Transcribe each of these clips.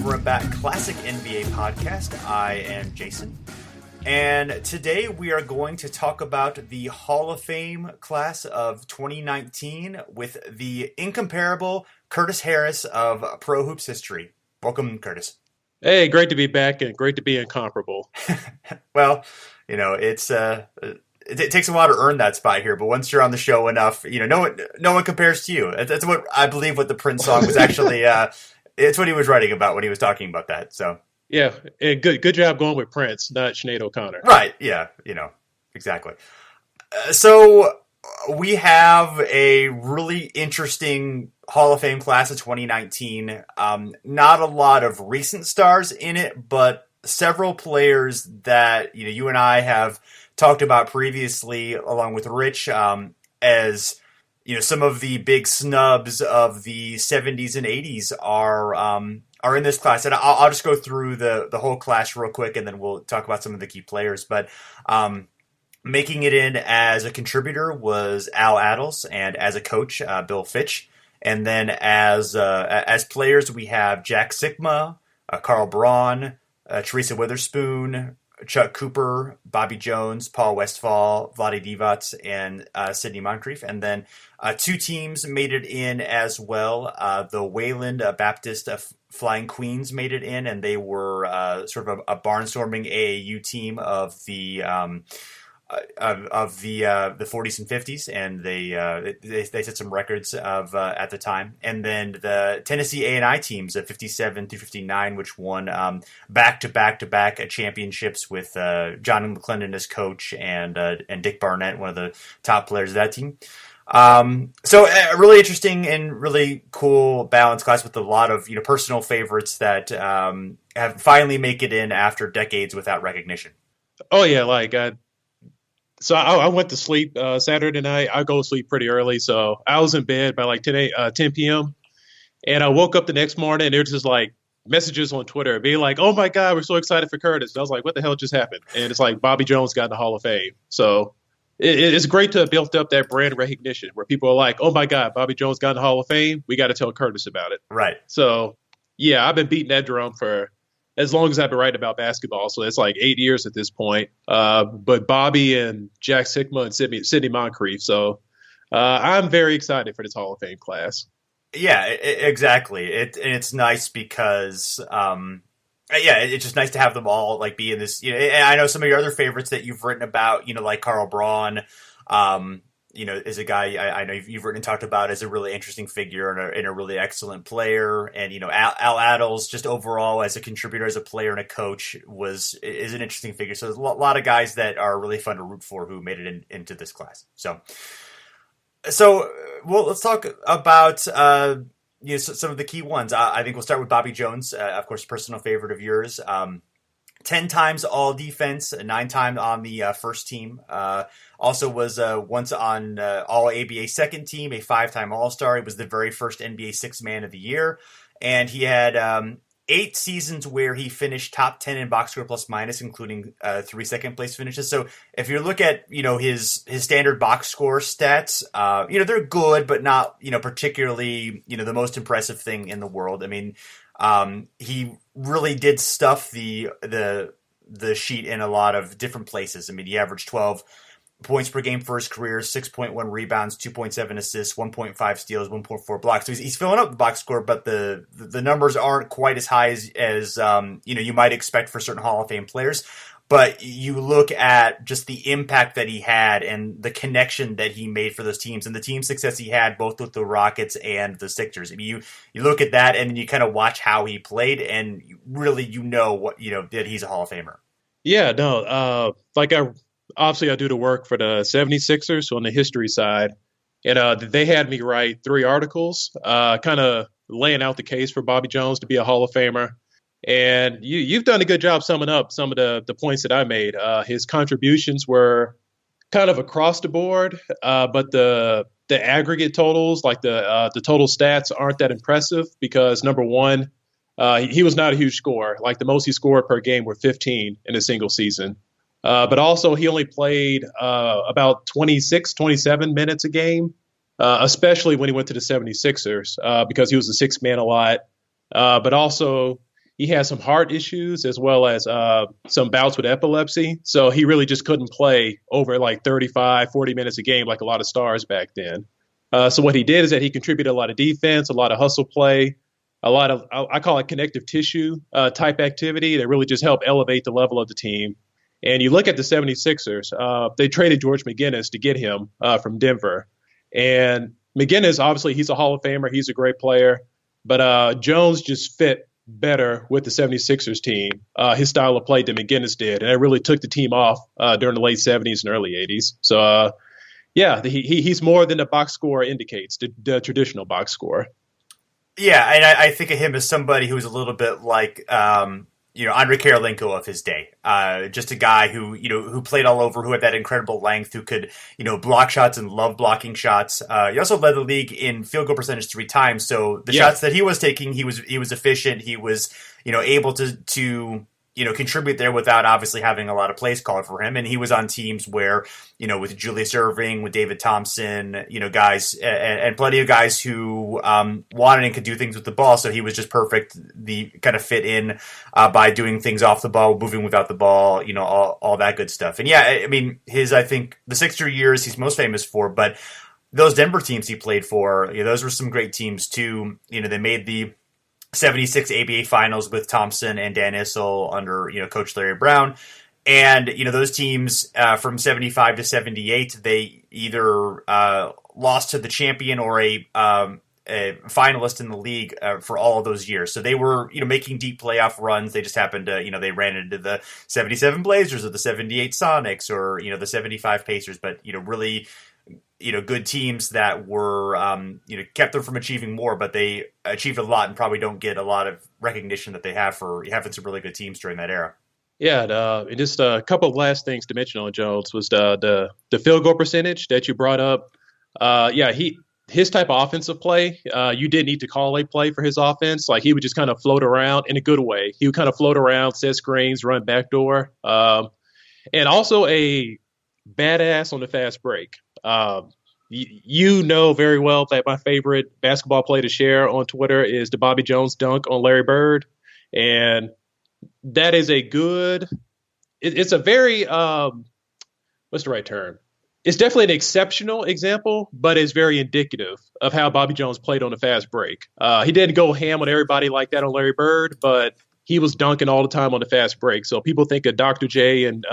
Over and Back Classic NBA podcast. I am Jason. And today we are going to talk about the Hall of Fame class of 2019 with the incomparable Curtis Harris of Pro Hoops history. Welcome, Curtis. Hey, great to be back and great to be incomparable. Well, you know, it takes a while to earn that spot here, but once you're on the show enough, you know, no one compares to you. That's what I believe what the Prince song was actually, it's what he was writing about when he was talking about that. So yeah, and good job going with Prince, not Sinead O'Connor. Right, yeah, you know, exactly. So we have a really interesting Hall of Fame class of 2019. Not a lot of recent stars in it, but several players that, you know, you and I have talked about previously, along with Rich, as, you know, some of the big snubs of the 70s and 80s are in this class. And I'll just go through the whole class real quick, and then we'll talk about some of the key players. But making it in as a contributor was Al Attles, and as a coach, Bill Fitch. And then as players, we have Jack Sikma, Carl Braun, Teresa Witherspoon, Chuck Cooper, Bobby Jones, Paul Westphal, Vlade Divac, and Sidney Moncrief. And then two teams made it in as well. The Wayland Baptist Flying Queens made it in, and they were sort of a barnstorming AAU team of the 40s and 50s, and they set some records of at the time. And then the Tennessee A&I teams of 57 through 59, which won back-to-back championships with John McClendon as coach and Dick Barnett, one of the top players of that team. So a really interesting and really cool balanced class with a lot of, you know, personal favorites that have finally make it in after decades without recognition. Oh yeah, So I went to sleep Saturday night. I go to sleep pretty early, so I was in bed by 10 p.m. And I woke up the next morning, and there was just messages on Twitter being like, "Oh my God, we're so excited for Curtis." And I was like, "What the hell just happened?" And it's like Bobby Jones got in the Hall of Fame. So it's great to have built up that brand recognition where people are like, "Oh my God, Bobby Jones got in the Hall of Fame. We got to tell Curtis about it." Right. So yeah, I've been beating that drum for as long as I've been writing about basketball. So it's 8 years at this point. But Bobby and Jack Sikma and Sidney Moncrief. So I'm very excited for this Hall of Fame class. Yeah, exactly. It's nice because, it's just nice to have them all be in this. You know, and I know some of your other favorites that you've written about, you know, like Carl Braun, you know, is a guy I know you've written and talked about as a really interesting figure and a really excellent player. And, you know, Al Attles, just overall as a contributor, as a player and a coach, is an interesting figure. So there's a lot of guys that are really fun to root for who made it into this class. So well, let's talk about you know, some of the key ones. I think we'll start with Bobby Jones, of course, personal favorite of yours. 10 times all defense, 9 times on the first team. Also was once on all ABA second team, a 5-time All-Star. He was the very first NBA Sixth Man of the Year. And he had 8 seasons where he finished top 10 in box score plus minus, including 3 second place finishes. So if you look at, you know, his standard box score stats, you know, they're good, but not, you know, particularly, you know, the most impressive thing in the world. I mean, he really did stuff the sheet in a lot of different places. I mean, he averaged 12 points per game for his career, 6.1 rebounds, 2.7 assists, 1.5 steals, 1.4 blocks. So he's filling up the box score, but the numbers aren't quite as high as you know, you might expect for certain Hall of Fame players. But you look at just the impact that he had and the connection that he made for those teams and the team success he had both with the Rockets and the Sixers. I mean, you look at that and then you kind of watch how he played and really, you know, what, you know, that he's a Hall of Famer. Yeah, no, I do the work for the 76ers on the history side. And they had me write 3 articles, kind of laying out the case for Bobby Jones to be a Hall of Famer. And you've done a good job summing up some of the points that I made. His contributions were kind of across the board, but the aggregate totals, the total stats, aren't that impressive because, number one, he was not a huge scorer. The most he scored per game were 15 in a single season. But also he only played about 26, 27 minutes a game, especially when he went to the 76ers because he was a sixth man a lot. But also he had some heart issues as well as some bouts with epilepsy. So he really just couldn't play over like 35, 40 minutes a game like a lot of stars back then. So what he did is that he contributed a lot of defense, a lot of hustle play, a lot of, I call it connective tissue type activity that really just helped elevate the level of the team. And you look at the 76ers, they traded George McGinnis to get him from Denver. And McGinnis, obviously, he's a Hall of Famer. He's a great player. But Jones just fit better with the 76ers team, his style of play than McGinnis did. And it really took the team off during the late 70s and early 80s. So, yeah, he's more than the box score indicates, the traditional box score. Yeah, and I think of him as somebody who was a little bit like, Andrei Kirilenko of his day. Just a guy who played all over, who had that incredible length, who could, block shots and love blocking shots. He also led the league in field goal percentage 3 times. So the shots that he was taking, he was efficient. He was, able to contribute there without obviously having a lot of plays called for him. And he was on teams where, with Julius Erving, with David Thompson, guys, and plenty of guys who wanted and could do things with the ball. So he was just perfect. The kind of fit in by doing things off the ball, moving without the ball, all that good stuff. And yeah, I mean, I think the 6 years he's most famous for, but those Denver teams he played for, those were some great teams too. They made the 76 ABA finals with Thompson and Dan Issel under, Coach Larry Braun. And, those teams from 75 to 78, they either lost to the champion or a finalist in the league for all of those years. So they were, making deep playoff runs. They just happened to, they ran into the 77 Blazers or the 78 Sonics or, the 75 Pacers, but, really good teams that were, kept them from achieving more, but they achieved a lot and probably don't get a lot of recognition that they have for having some really good teams during that era. Yeah, and just a couple of last things to mention on Jones was the field goal percentage that you brought up. His type of offensive play, you didn't need to call a play for his offense. Like he would just kind of float around in a good way. He would kind of float around, set screens, run backdoor, and also a badass on the fast break. You know very well that my favorite basketball play to share on Twitter is the Bobby Jones dunk on Larry Bird. And that is it's a very, what's the right term? It's definitely an exceptional example, but it's very indicative of how Bobby Jones played on the fast break. He didn't go ham on everybody like that on Larry Bird, but he was dunking all the time on the fast break. So people think of Dr. J and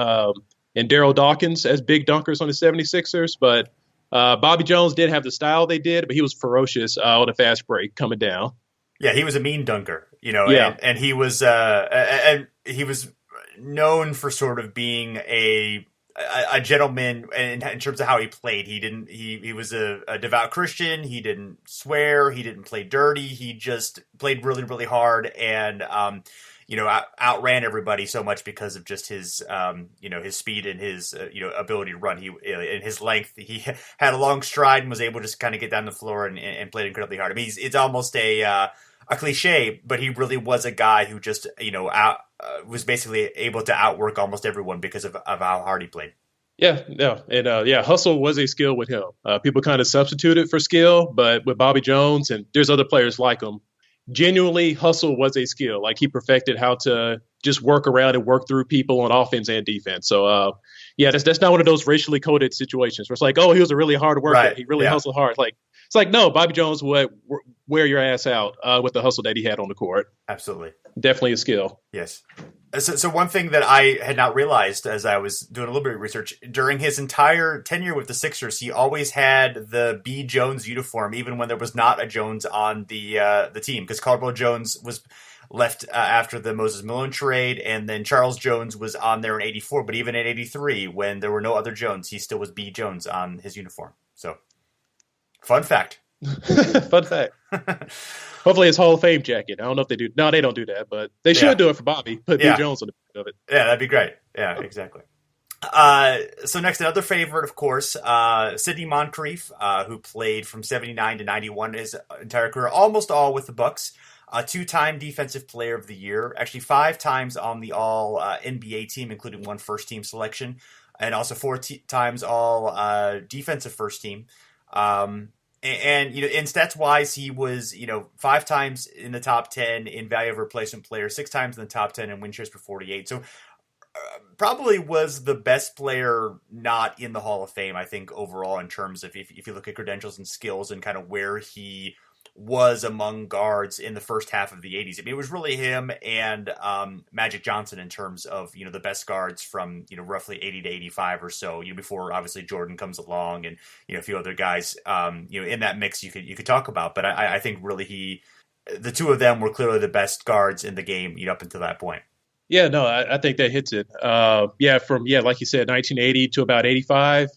Daryl Dawkins as big dunkers on the 76ers, but Bobby Jones did have the style they did, but he was ferocious on the fast break coming down. Yeah, he was a mean dunker, Yeah. and he was known for sort of being a gentleman in terms of how he played. He was a devout Christian. He didn't swear. He didn't play dirty. He just played really, really hard and, outran everybody so much because of just his, his speed and his, ability to run. In his length, he had a long stride and was able to just kind of get down the floor and played incredibly hard. I mean, it's almost a cliche, but he really was a guy who just, was basically able to outwork almost everyone because of how hard he played. Yeah, and hustle was a skill with him. People kind of substituted for skill, but with Bobby Jones and there's other players like him, genuinely hustle was a skill. Like he perfected how to just work around and work through people on offense and defense. So that's not one of those racially coded situations where it's like, oh, he was a really hard worker. Right. He really hustled hard. Like it's like, no, Bobby Jones would wear your ass out with the hustle that he had on the court. Absolutely. Definitely a skill. Yes. So one thing that I had not realized as I was doing a little bit of research, during his entire tenure with the Sixers, he always had the B. Jones uniform, even when there was not a Jones on the team, because Caldwell Jones was left after the Moses Malone trade, and then Charles Jones was on there in 84, but even in 83, when there were no other Jones, he still was B. Jones on his uniform. So, fun fact. Fun fact. Hopefully it's Hall of Fame jacket. I don't know if they do. No, they don't do that, but they should do it for Bobby. Put B. Jones on the back of it. Yeah, that'd be great. Yeah, exactly. So next, another favorite, of course, Sidney Moncrief, who played from 79 to 91 his entire career, almost all with the Bucks. A 2-time Defensive Player of the Year, actually 5 times on the All NBA team, including 1 first-team selection, and also 4 times All Defensive First Team. And in stats wise, he was 5 times in the top 10 in value of replacement player, 6 times in the top 10 in win shares per 48. So probably was the best player not in the Hall of Fame, I think, overall, in terms of if you look at credentials and skills and kind of where he was among guards in the first half of the 80s. I mean, it was really him and Magic Johnson in terms of, the best guards from, roughly 80 to 85 or so, before obviously Jordan comes along and, a few other guys, in that mix you could talk about. But I think really the two of them were clearly the best guards in the game, up until that point. Yeah, no, I think that hits it. From like you said, 1980 to about 85,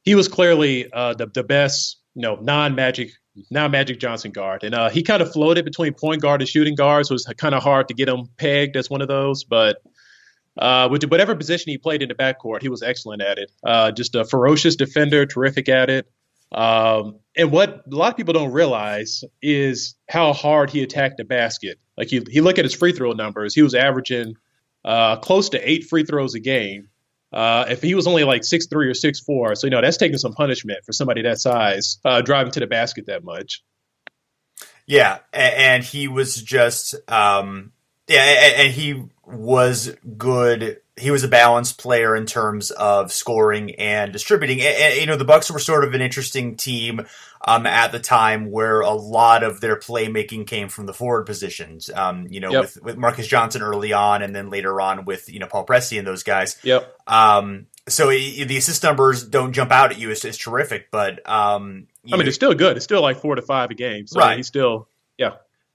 he was clearly the best, non-Magic Johnson guard. And he kind of floated between point guard and shooting guard, so it was kind of hard to get him pegged as one of those. But with whatever position he played in the backcourt, he was excellent at it. Just a ferocious defender, terrific at it. And what a lot of people don't realize is how hard he attacked the basket. Like he look at his free throw numbers, he was averaging close to 8 free throws a game. If he was only like 6'3" or 6'4", so that's taking some punishment for somebody that size, driving to the basket that much. Yeah, and he was just and he was good. He was a balanced player in terms of scoring and distributing. And the Bucks were sort of an interesting team at the time, where a lot of their playmaking came from the forward positions. Yep. with Marcus Johnson early on, and then later on with Paul Presti and those guys. Yep. So the assist numbers don't jump out at you as terrific, but it's still good. It's still like 4 to 5 a game. So right. He's still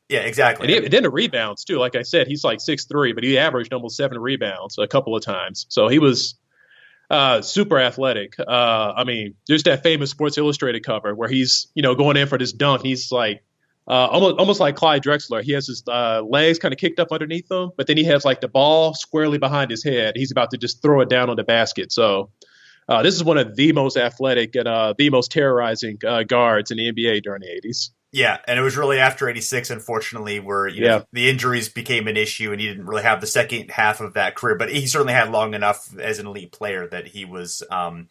Yeah, exactly. And then the rebounds, too. Like I said, he's like 6'3", but he averaged almost 7 rebounds a couple of times. So he was super athletic. There's that famous Sports Illustrated cover where he's, going in for this dunk. He's like almost like Clyde Drexler. He has his legs kind of kicked up underneath him, but then he has like the ball squarely behind his head. He's about to just throw it down on the basket. So this is one of the most athletic and the most terrorizing guards in the NBA during the 80s. Yeah, and it was really after 86, unfortunately, where the injuries became an issue, and he didn't really have the second half of that career. But he certainly had long enough as an elite player that he was, again,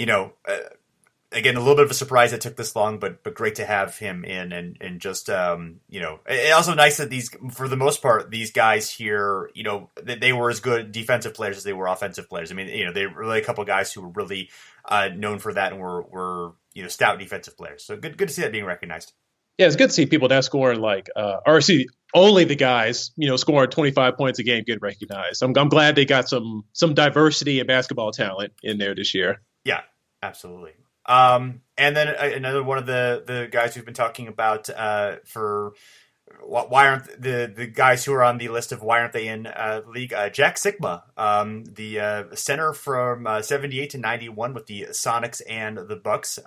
a little bit of a surprise it took this long, but great to have him in, and just, it's also nice that for the most part, these guys here, they were as good defensive players as they were offensive players. I mean, they were really a couple of guys who were really known for that and were stout defensive players. So good to see that being recognized. Yeah, it's good to see people that scoring only the guys, scoring 25 points a game get recognized. I'm glad they got some diversity in basketball talent in there this year. Yeah, absolutely. And then another one of the guys we've been talking about for why aren't the guys who are on the list of why aren't they in the league? Jack Sikma, the center from 78 to 91 with the Sonics and the Bucks.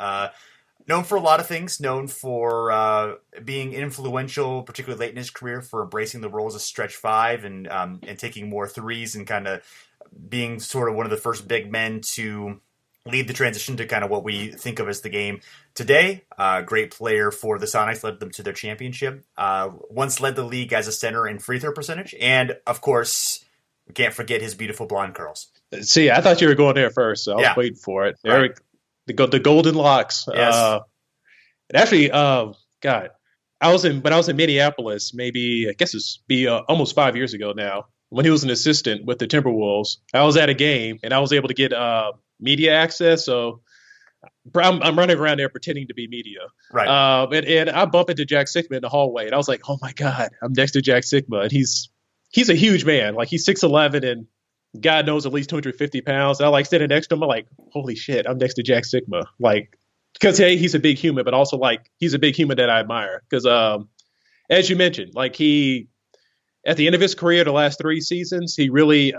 Known for a lot of things, known for being influential, particularly late in his career, for embracing the role as a stretch five and taking more threes and kind of being sort of one of the first big men to lead the transition to kind of what we think of as the game today. Great player for the Sonics, led them to their championship. Once led the league as a center in free throw percentage. And, of course, we can't forget his beautiful blonde curls. See, I thought you were going there first, so I was waiting for it. Right. Eric. The golden locks. Yes. And actually, when I was in Minneapolis, maybe I guess it's almost 5 years ago now, when he was an assistant with the Timberwolves. I was at a game and I was able to get media access. So I'm running around there pretending to be media. Right. And I bump into Jack Sikma in the hallway, and I was like, oh my God, I'm next to Jack Sikma, and he's a huge man. Like he's 6'11" and God knows at least 250 pounds. And I sitting next to him. I'm like, holy shit, I'm next to Jack Sikma. Because he's a big human, but also he's a big human that I admire. Because as you mentioned, he at the end of his career, the last 3 seasons, he really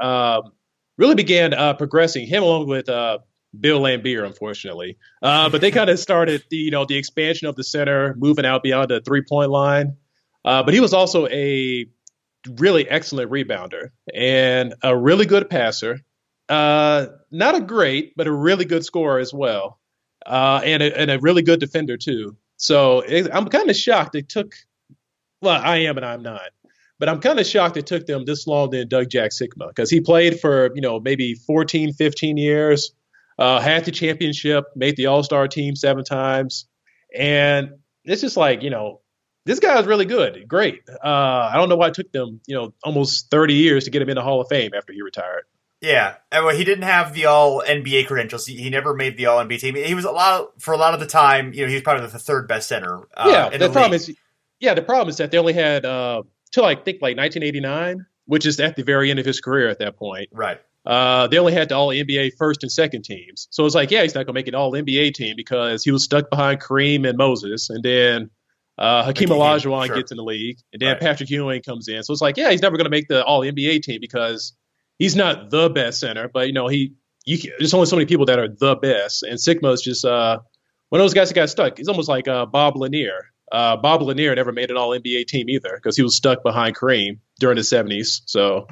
began progressing. Him along with Bill Lambier, unfortunately. But they kind of started the expansion of the center, moving out beyond the 3-point line. But he was also a really excellent rebounder and a really good passer. Not a great, but a really good scorer as well. And a really good defender too. So I'm kind of shocked it took, I am and I'm not, but I'm kind of shocked it took them this long to induct Jack Sikma, because he played for, maybe 14, 15 years, had the championship, made the All-Star team 7 times. And it's just like, this guy is really good. Great. I don't know why it took them, almost 30 years to get him in the Hall of Fame after he retired. Yeah, and well, he didn't have the All NBA credentials. He never made the All NBA team. He was for a lot of the time. He was probably the third best center. The problem is that they only had till I think like 1989, which is at the very end of his career at that point. Right. They only had the All NBA first and second teams. So it's like, yeah, he's not going to make an All NBA team because he was stuck behind Kareem and Moses, and then Hakeem Olajuwon gets in the league, and then Patrick Ewing comes in. So it's like, yeah, he's never going to make the All NBA team because he's not the best center, but there's only so many people that are the best, and Sikma is just one of those guys that got stuck. He's almost like Bob Lanier. Bob Lanier never made an All NBA team either because he was stuck behind Kareem during the 70s. So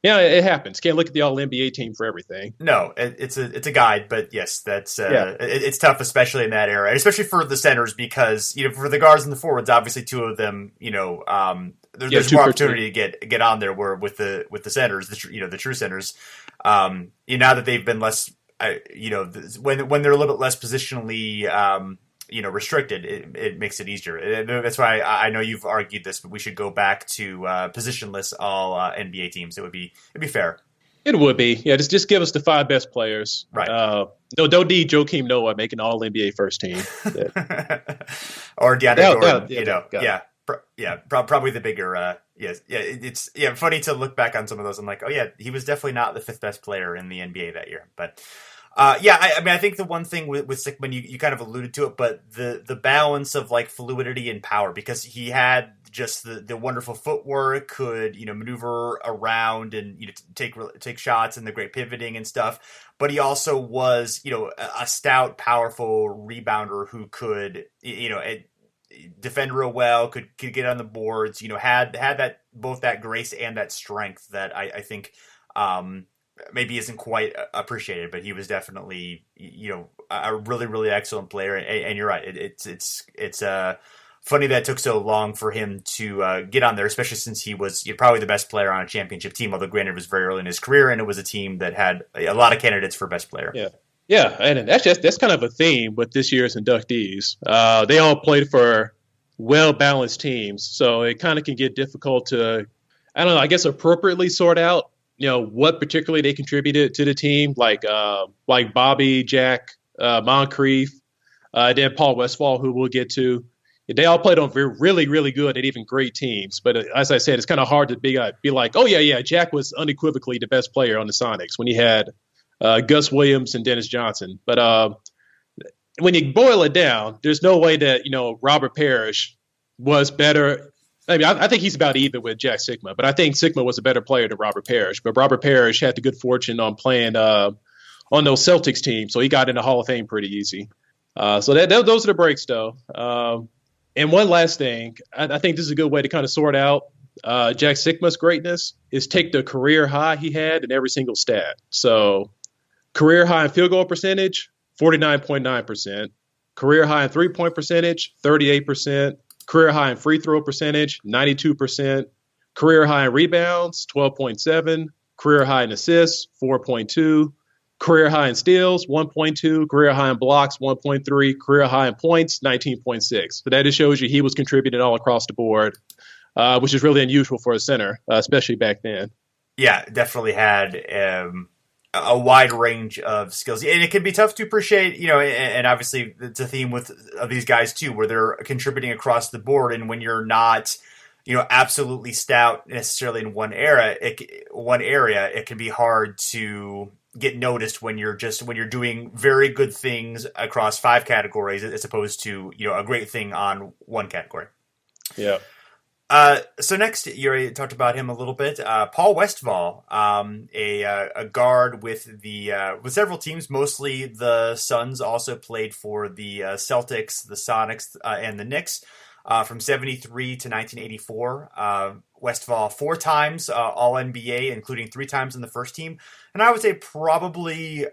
yeah, it happens. Can't look at the All NBA team for everything. No, it's a guide, but yes, that's it's tough, especially in that era, and especially for the centers because for the guards and the forwards, obviously two of them, there's more opportunity to get on there. Where with the centers, the true centers, now that they've been less, when they're a little bit less positionally, restricted, it makes it easier. That's why I know you've argued this, but we should go back to positionless all NBA teams. It'd be fair. It would be, yeah. Just give us the 5 best players. Right. No, don't need Joakim Noah making all NBA first team. Yeah. Or DeAndre Jordan. Probably the bigger. Yes, yeah. It's funny to look back on some of those. I'm like, oh yeah, he was definitely not the 5th best player in the NBA that year, but. I think the one thing with Sikma, you kind of alluded to it, but the balance of like fluidity and power, because he had just the wonderful footwork, could maneuver around and take shots and the great pivoting and stuff, but he also was a stout, powerful rebounder who could defend real well, could get on the boards, had that both that grace and that strength that I think maybe isn't quite appreciated, but he was definitely, a really, really excellent player. And you're right. It's funny that it took so long for him to get on there, especially since he was probably the best player on a championship team. Although granted, it was very early in his career, and it was a team that had a lot of candidates for best player. Yeah. Yeah. And that's kind of a theme with this year's inductees. They all played for well-balanced teams. So it kind of can get difficult to, I don't know, I guess appropriately sort out what particularly they contributed to the team, like Bobby, Jack, Moncrief, then Paul Westphal, who we'll get to. They all played on really, really good and even great teams. But as I said, it's kind of hard to be like, oh, yeah, Jack was unequivocally the best player on the Sonics when he had Gus Williams and Dennis Johnson. But when you boil it down, there's no way that, Robert Parrish was better. I mean, I think he's about even with Jack Sikma, but I think Sikma was a better player than Robert Parrish. But Robert Parrish had the good fortune on playing on those Celtics teams, so he got in the Hall of Fame pretty easy. So those are the breaks, though. And one last thing, I think this is a good way to kind of sort out Jack Sikma's greatness is take the career high he had in every single stat. So career high in field goal percentage, 49.9%. Career high in three-point percentage, 38%. Career high in free throw percentage, 92%. Career high in rebounds, 12.7. Career high in assists, 4.2. Career high in steals, 1.2. Career high in blocks, 1.3. Career high in points, 19.6. So that just shows you he was contributing all across the board, which is really unusual for a center, especially back then. Yeah, definitely had a wide range of skills, and it can be tough to appreciate, and obviously it's a theme of these guys too, where they're contributing across the board. And when you're not, absolutely stout necessarily in one area, it can be hard to get noticed when you're doing very good things across 5 categories as opposed to, a great thing on one category. Yeah. So next, you already talked about him a little bit. Paul Westphal, a guard with with several teams, mostly the Suns. Also played for the Celtics, the Sonics, and the Knicks from 73 to 1984. Westphal 4 times All NBA, including 3 times in the first team. And I would say probably,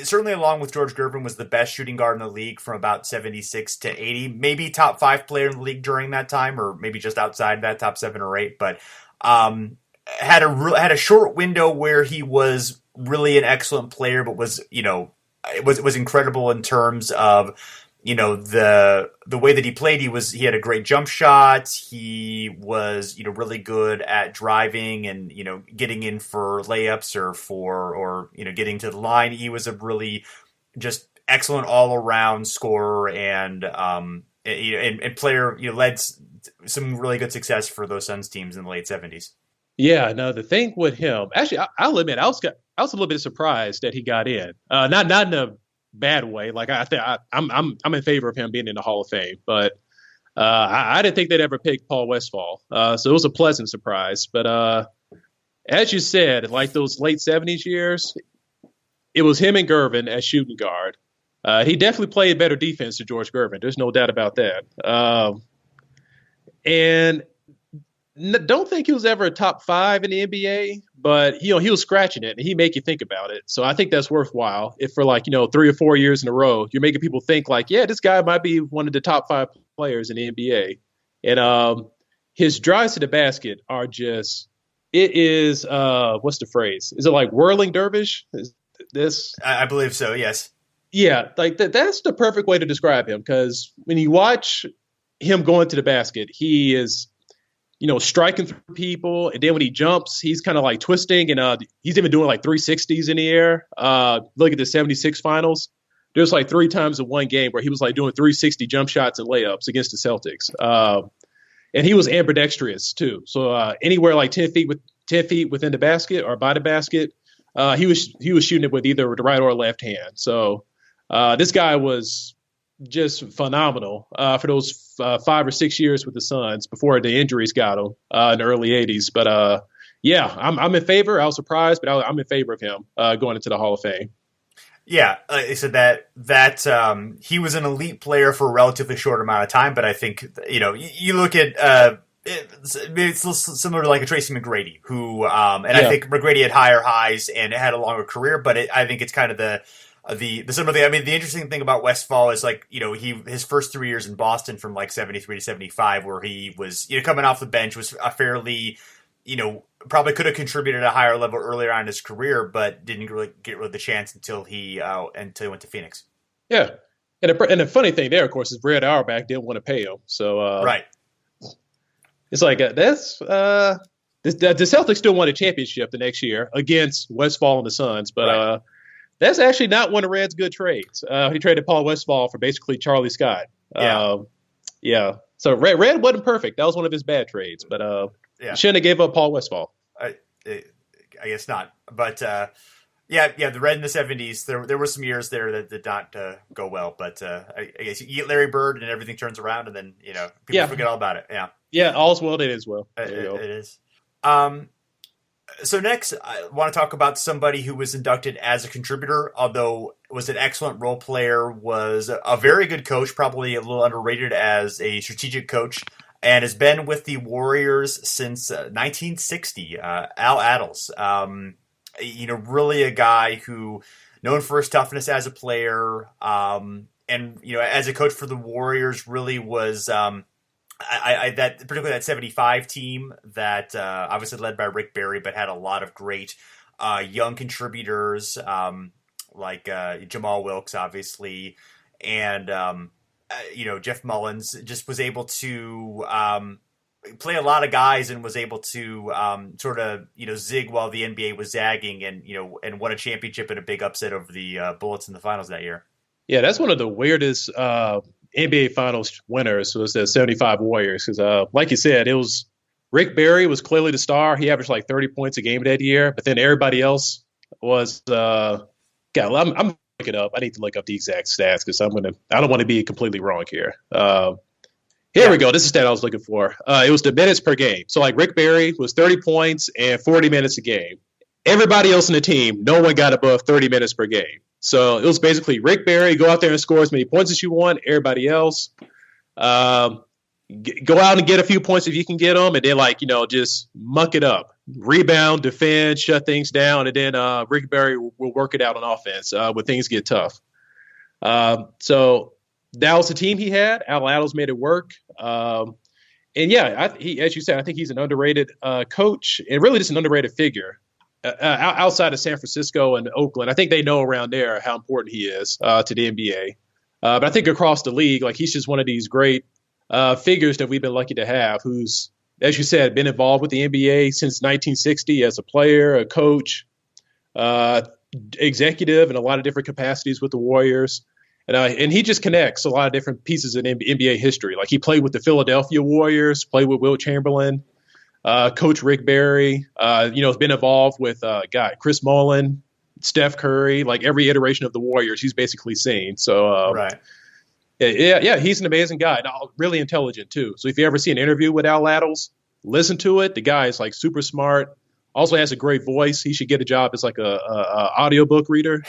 certainly along with George Gervin, was the best shooting guard in the league from about 76 to 80. Maybe top 5 player in the league during that time, or maybe just outside that, top 7 or 8. But had a short window where he was really an excellent player, but was incredible in terms of the way that he played, he had a great jump shot. He was, really good at driving and, getting in for layups or getting to the line. He was a really just excellent all around scorer and player, led some really good success for those Suns teams in the late '70s. Yeah, no, the thing with him, actually, I'll admit, I was a little bit surprised that he got in. Not in a bad way. Like I'm in favor of him being in the Hall of Fame, but I didn't think they'd ever pick Paul Westphal. So it was a pleasant surprise. But as you said, like those late '70s years, it was him and Gervin as shooting guard. He definitely played better defense than George Gervin. There's no doubt about that. And don't think he was ever a top 5 in the NBA, but he was scratching it and he make you think about it. So I think that's worthwhile. If for 3 or 4 years in a row, you're making people think yeah, this guy might be one of the top 5 players in the NBA. And his drives to the basket are just, it is, what's the phrase? Is it like whirling dervish? Is this? I believe so. Yes. Yeah. Like that's the perfect way to describe him. Cause when you watch him going to the basket, he is, striking through people. And then when he jumps, he's kind of like twisting and he's even doing like 360s in the air. Look at the 76 finals. There's like 3 times in one game where he was like doing 360 jump shots and layups against the Celtics. And he was ambidextrous too. So anywhere like 10 feet within the basket or by the basket, he was shooting it with either the right or left hand. So this guy was just phenomenal for those 5 or 6 years with the Suns before the injuries got him in the early '80s. But yeah, I'm in favor. I was surprised, but I'm in favor of him going into the Hall of Fame. Yeah, I said that he was an elite player for a relatively short amount of time, but I think you look at it's similar to like a Tracy McGrady, who I think McGrady had higher highs and had a longer career, but I think it's kind of the similar thing. I mean, the interesting thing about Westphal is his first 3 years in Boston from like '73 to '75, where he was coming off the bench, was a fairly probably could have contributed at a higher level earlier on in his career, but didn't really get the chance until he went to Phoenix. Yeah, and the funny thing there, of course, is Brad Auerbach didn't want to pay him, so right. It's like that's the Celtics still won a championship the next year against Westphal and the Suns, but. Right. That's actually not one of Red's good trades. He traded Paul Westphal for basically Charlie Scott. Yeah. So Red wasn't perfect. That was one of his bad trades, but shouldn't have gave up Paul Westphal. I guess not. But the Red in the '70s, there were some years there that did not go well. But I guess you get Larry Bird and everything turns around, and then people forget all about it. Yeah. Yeah, all's well that is well. It is. So next, I want to talk about somebody who was inducted as a contributor, although was an excellent role player, was a very good coach, probably a little underrated as a strategic coach, and has been with the Warriors since 1960. Al Attles, really a guy who known for his toughness as a player, and as a coach for the Warriors, really was. Particularly that '75 team that obviously led by Rick Barry, but had a lot of great young contributors like Jamal Wilkes, obviously, and Jeff Mullins just was able to play a lot of guys and was able to sort of zig while the NBA was zagging, and won a championship and a big upset over the Bullets in the finals that year. Yeah, that's one of the weirdest NBA Finals winners was the '75 Warriors because, like you said, it was Rick Barry was clearly the star. He averaged like 30 points a game that year, but then everybody else was. I'm looking it up. I need to look up the exact stats because I don't want to be completely wrong here. Here we go. This is the stat I was looking for. It was the minutes per game. So like Rick Barry was 30 points and 40 minutes a game. Everybody else in the team, no one got above 30 minutes per game. So it was basically Rick Barry, go out there and score as many points as you want. Everybody else, go out and get a few points if you can get them. And then, just muck it up. Rebound, defend, shut things down. And then Rick Barry will work it out on offense when things get tough. So that was the team he had. Al Attles made it work. And as you said, I think he's an underrated coach and really just an underrated figure. Outside of San Francisco and Oakland, I think they know around there how important he is to the NBA. But I think across the league, like he's just one of these great figures that we've been lucky to have, who's, as you said, been involved with the NBA since 1960 as a player, a coach, uh, executive in a lot of different capacities with the Warriors. And he just connects a lot of different pieces in NBA history. Like he played with the Philadelphia Warriors, played with Wilt Chamberlain, Coach Rick Barry. Has been involved with Chris Mullin, Steph Curry, like every iteration of the Warriors. He's basically seen. So Right. yeah, he's an amazing guy, and really intelligent too. So if you ever see an interview with Attles, listen to it. The guy is like super smart. Also has a great voice. He should get a job as like a audiobook reader.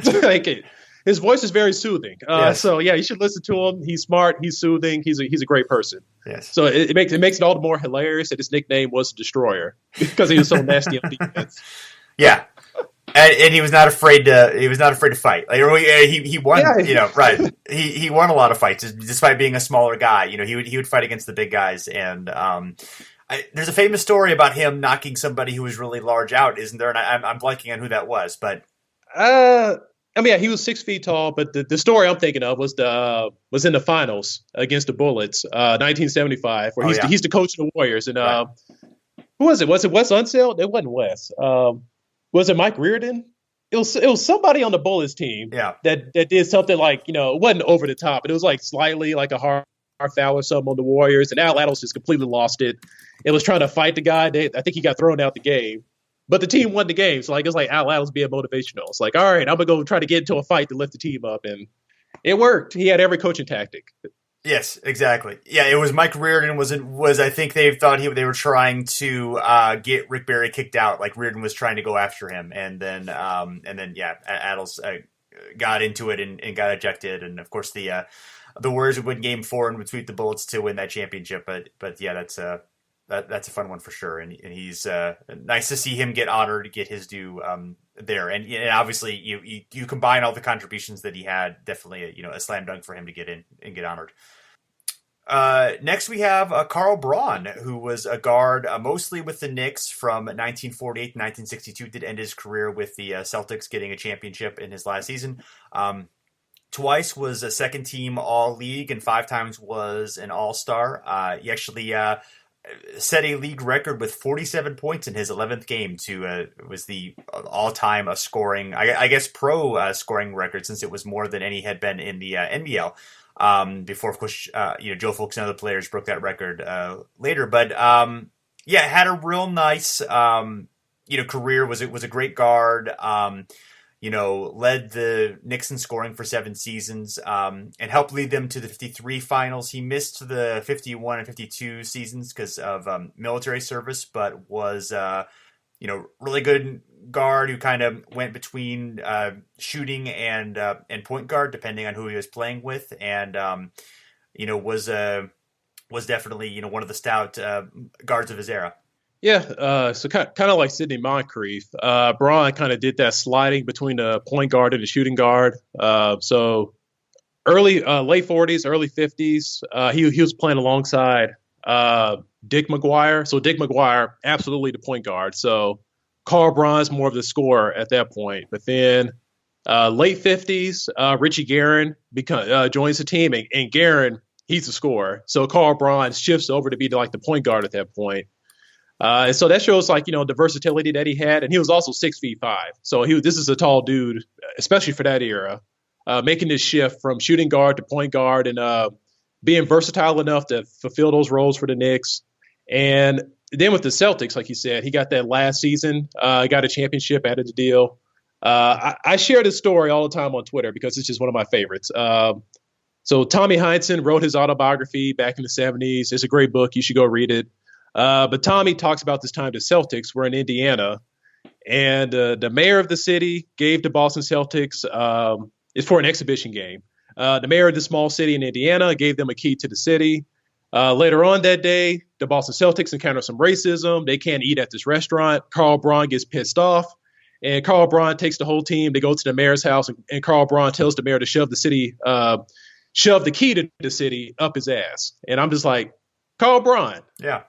Like his voice is very soothing. Yes. So yeah, you should listen to him. He's smart. He's soothing. He's a great person. Yes. So it makes it all the more hilarious that his nickname was Destroyer because he was so nasty on defense. Yeah. And he was not afraid to fight. Like he won, Yeah. Right. He won a lot of fights despite being a smaller guy. He would fight against the big guys. And there's a famous story about him knocking somebody who was really large out, isn't there? And I'm blanking on who that was, but He was 6 feet tall, but the story I'm thinking of was in the finals against the Bullets, 1975, where he's the coach of the Warriors. And right. Who was it? Was it Wes Unseld? It wasn't Wes. Was it Mike Reardon? It was somebody on the Bullets team that did something like, it wasn't over the top, but it was like slightly like a hard foul or something on the Warriors. And Attles just completely lost it. It was trying to fight the guy. I think he got thrown out the game. But the team won the game. So it's like Attles being motivational. It's like, all right, I'm going to go try to get into a fight to lift the team up. And it worked. He had every coaching tactic. Yes, exactly. Yeah, it was Mike Reardon was I think they thought they were trying to get Rick Barry kicked out. Like Reardon was trying to go after him, and then Attles got into it and got ejected, and of course the Warriors would win Game 4 and would sweep the Bullets to win that championship. But yeah, that's a fun one for sure, and he's nice to see him get honored, get his due there, and obviously you combine all the contributions that he had, definitely a slam dunk for him to get in and get honored. Next we have Karl Braun, who was a guard mostly with the Knicks from 1948 to 1962, did end his career with the Celtics, getting a championship in his last season. Twice was a second team All-League and 5 times was an All-Star. He actually set a league record with 47 points in his 11th game was the all-time scoring, I guess, pro scoring record, since it was more than any had been in the NBL. Before, of course, Joe Fultz and other players broke that record later. But had a real nice career. Was a great guard. Led the Knicks in scoring for 7 seasons, and helped lead them to the 53 finals. He missed the 51 and 52 seasons because of military service, but was really good guard who kind of went between shooting and point guard depending on who he was playing with, and was definitely one of the stout guards of his era. Yeah, so kind of like Sidney Moncrief, Braun kind of did that sliding between the point guard and the shooting guard. So late 40s, early 50s, he was playing alongside Dick McGuire. So Dick McGuire, absolutely the point guard. So Karl Braun's more of the scorer at that point. But then late 50s, Richie Guerin joins the team, and Guerin, he's the scorer. So Karl Braun shifts over to be like the point guard at that point. And so that shows the versatility that he had. And he was also 6'5". So this is a tall dude, especially for that era, making this shift from shooting guard to point guard and being versatile enough to fulfill those roles for the Knicks. And then with the Celtics, like you said, he got that last season, got a championship, added the deal. I share this story all the time on Twitter because it's just one of my favorites. So Tommy Heinsohn wrote his autobiography back in the 70s. It's a great book. You should go read it. But Tommy talks about this time the Celtics were in Indiana, and the mayor of the city gave the Boston Celtics it's for an exhibition game. The mayor of the small city in Indiana gave them a key to the city. Later on that day, the Boston Celtics encounter some racism. They can't eat at this restaurant. Karl Braun gets pissed off, and Karl Braun takes the whole team. They go to the mayor's house, and Karl Braun tells the mayor to shove the key to the city up his ass. And I'm just like, Karl Braun. Yeah.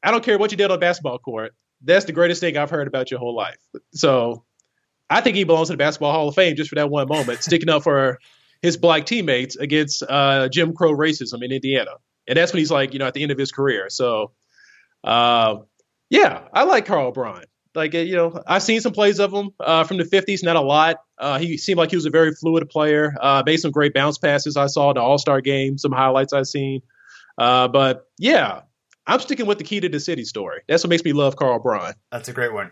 I don't care what you did on the basketball court. That's the greatest thing I've heard about your whole life. So I think he belongs to the Basketball Hall of Fame just for that one moment, sticking up for his black teammates against Jim Crow racism in Indiana. And that's when he's like, at the end of his career. So, yeah, I like Carl Braun. Like, I've seen some plays of him from the 50s, not a lot. He seemed like he was a very fluid player, made some great bounce passes I saw in the All-Star game, some highlights I've seen. But, yeah, I'm sticking with the Key to the City story. That's what makes me love Carl Braun. That's a great one.